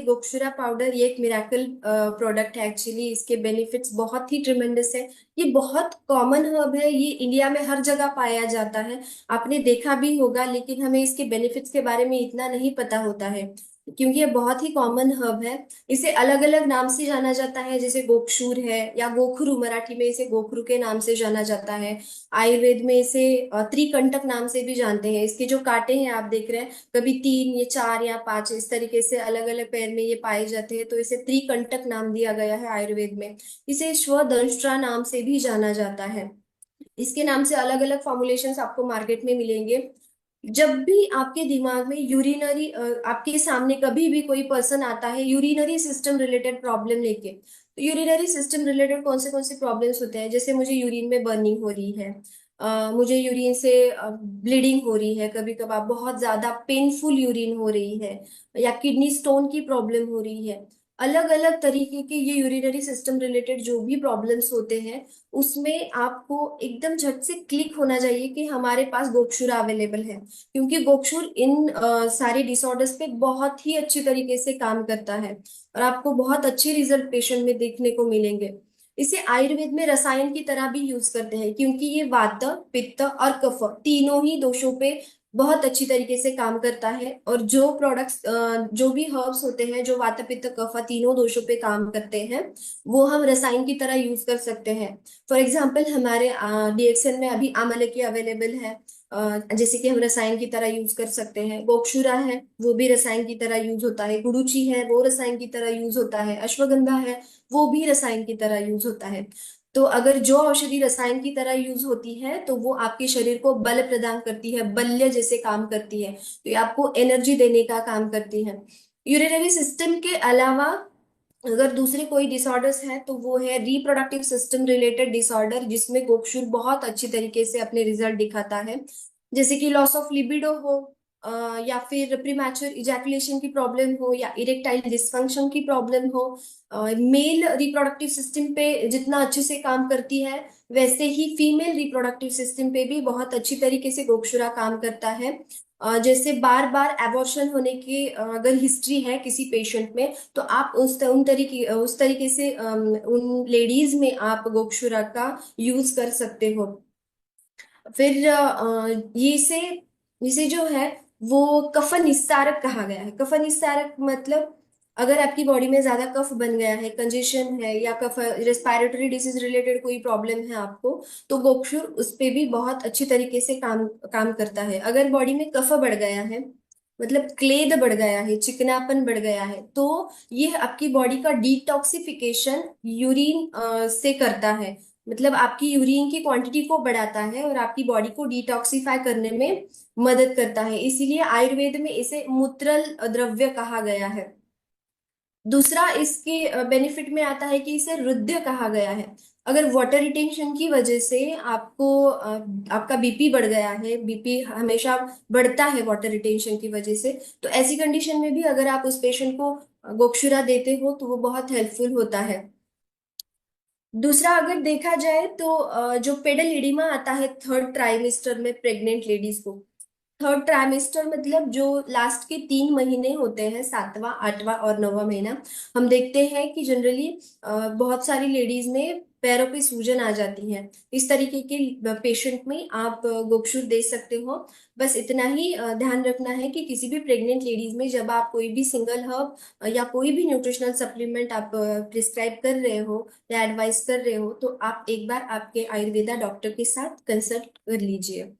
Gokshura powder ये एक miracle product है। एक्चुअली इसके बेनिफिट्स बहुत ही ट्रिमेंडस है। ये बहुत कॉमन हर्ब है, ये इंडिया में हर जगह पाया जाता है। आपने देखा भी होगा, लेकिन हमें इसके बेनिफिट्स के बारे में इतना नहीं पता होता है, क्योंकि ये बहुत ही कॉमन हर्ब है। इसे अलग अलग नाम से जाना जाता है, जैसे गोक्षूर है या गोखरू, मराठी में इसे गोखरू के नाम से जाना जाता है। आयुर्वेद में इसे त्रिकंटक नाम से भी जानते हैं। इसके जो कांटे हैं आप देख रहे हैं, कभी 3 या 4 या 5 इस तरीके से अलग अलग पैर में ये पाए जाते हैं, तो इसे त्रिकंटक नाम दिया गया है आयुर्वेद में। इसे श्वदंष्ट्रा नाम से भी जाना जाता है। इसके नाम से अलग अलग फॉर्मुलेशंस आपको मार्केट में मिलेंगे। जब भी आपके दिमाग में यूरिनरी, आपके सामने कभी भी कोई पर्सन आता है यूरिनरी सिस्टम रिलेटेड प्रॉब्लम लेके, तो यूरिनरी सिस्टम रिलेटेड कौन से प्रॉब्लम्स होते हैं, जैसे मुझे यूरिन में बर्निंग हो रही है, मुझे यूरिन से ब्लीडिंग हो रही है, कभी कभार बहुत ज्यादा पेनफुल यूरिन हो रही है, या किडनी स्टोन की प्रॉब्लम हो रही है। अलग अलग तरीके के ये यूरिनरी सिस्टम रिलेटेड जो भी प्रॉब्लम्स होते हैं, उसमें आपको एकदम झट से क्लिक होना चाहिए कि हमारे पास गोक्षुरा अवेलेबल है। क्योंकि गोक्षुर इन सारे डिसऑर्डर्स पे बहुत ही अच्छी तरीके से काम करता है, और आपको बहुत अच्छे रिजल्ट पेशेंट में देखने को मिलेंगे। इसे आयुर्वेद में रसायन की तरह भी यूज करते हैं, क्योंकि ये वात, पित्त और कफ तीनों ही दोषों पे बहुत अच्छी तरीके से काम करता है। और जो प्रोडक्ट्स, जो भी हर्ब्स होते हैं जो वात पित्त कफ तीनों दोषों पे काम करते हैं, वो हम रसायन की तरह यूज कर सकते हैं। फॉर एग्जाम्पल हमारे डीएक्सएल में अभी आमलकी अवेलेबल है, जैसे कि हम रसायन की तरह यूज कर सकते हैं। गोक्षुरा है, वो भी रसायन की तरह यूज होता है। गुडुचि है, वो रसायन की तरह यूज होता है। अश्वगंधा है, वो भी रसायन की तरह यूज होता है। तो अगर जो औषधि रसायन की तरह यूज होती है, तो वो आपके शरीर को बल प्रदान करती है, बल्य जैसे काम करती है, तो ये आपको एनर्जी देने का काम करती है। यूरिनरी सिस्टम के अलावा अगर दूसरे कोई डिसऑर्डर्स हैं, तो वो है रिप्रोडक्टिव सिस्टम रिलेटेड डिसऑर्डर, जिसमें गोक्षुर बहुत अच्छी तरीके से अपने रिजल्ट दिखाता है। जैसे कि लॉस ऑफ लिबिडो हो, या फिर प्रीमैच्योर इजैकुलेशन की प्रॉब्लम हो, या इरेक्टाइल डिसफंक्शन की प्रॉब्लम हो। मेल रिप्रोडक्टिव सिस्टम पे जितना अच्छे से काम करती है, वैसे ही फीमेल रिप्रोडक्टिव सिस्टम पे भी बहुत अच्छी तरीके से गोक्षुरा काम करता है। जैसे बार बार एबॉर्शन होने की अगर हिस्ट्री है किसी पेशेंट में, तो आप उस तरीके से उन लेडीज में आप गोक्षुरा का यूज कर सकते हो। फिर ये से इसे जो है वो कफ निस्तारक कहा गया है। कफ निस्तारक मतलब अगर आपकी बॉडी में ज्यादा कफ बन गया है, कंजेशन है, या कफ रेस्पिरेटरी डिसीज रिलेटेड कोई प्रॉब्लम है आपको, तो गोक्षुर उस पे भी बहुत अच्छी तरीके से काम काम करता है। अगर बॉडी में कफ बढ़ गया है, मतलब क्लेद बढ़ गया है, चिकनापन बढ़ गया है, तो ये आपकी बॉडी का डिटॉक्सिफिकेशन यूरिन से करता है। मतलब आपकी यूरिन की क्वांटिटी को बढ़ाता है और आपकी बॉडी को डिटॉक्सिफाई करने में मदद करता है। इसीलिए आयुर्वेद में इसे मूत्रल द्रव्य कहा गया है। दूसरा इसके बेनिफिट में आता है कि इसे रुद्र कहा गया है। अगर वाटर रिटेंशन की वजह से आपका बीपी बढ़ गया है, बीपी हमेशा बढ़ता है वाटर रिटेंशन की वजह से, तो ऐसी कंडीशन में भी अगर आप उस पेशेंट को गोक्षुरा देते हो, तो वो बहुत हेल्पफुल होता है। दूसरा अगर देखा जाए तो जो पेडल एडिमा आता है थर्ड ट्राइमेस्टर में प्रेग्नेंट लेडीज को। थर्ड ट्राइमेस्टर मतलब जो लास्ट के 3 महीने होते हैं, 7वां 8वां और 9वां महीना। हम देखते हैं कि जनरली बहुत सारी लेडीज में पैरों पे सूजन आ जाती है। इस तरीके के पेशेंट में आप गोक्षुर दे सकते हो। बस इतना ही ध्यान रखना है कि किसी भी प्रेग्नेंट लेडीज में जब आप कोई भी सिंगल हर्ब या कोई भी न्यूट्रिशनल सप्लीमेंट आप प्रिस्क्राइब कर रहे हो या एडवाइस कर रहे हो, तो आप एक बार आपके आयुर्वेदा डॉक्टर के साथ कंसल्ट कर लीजिए।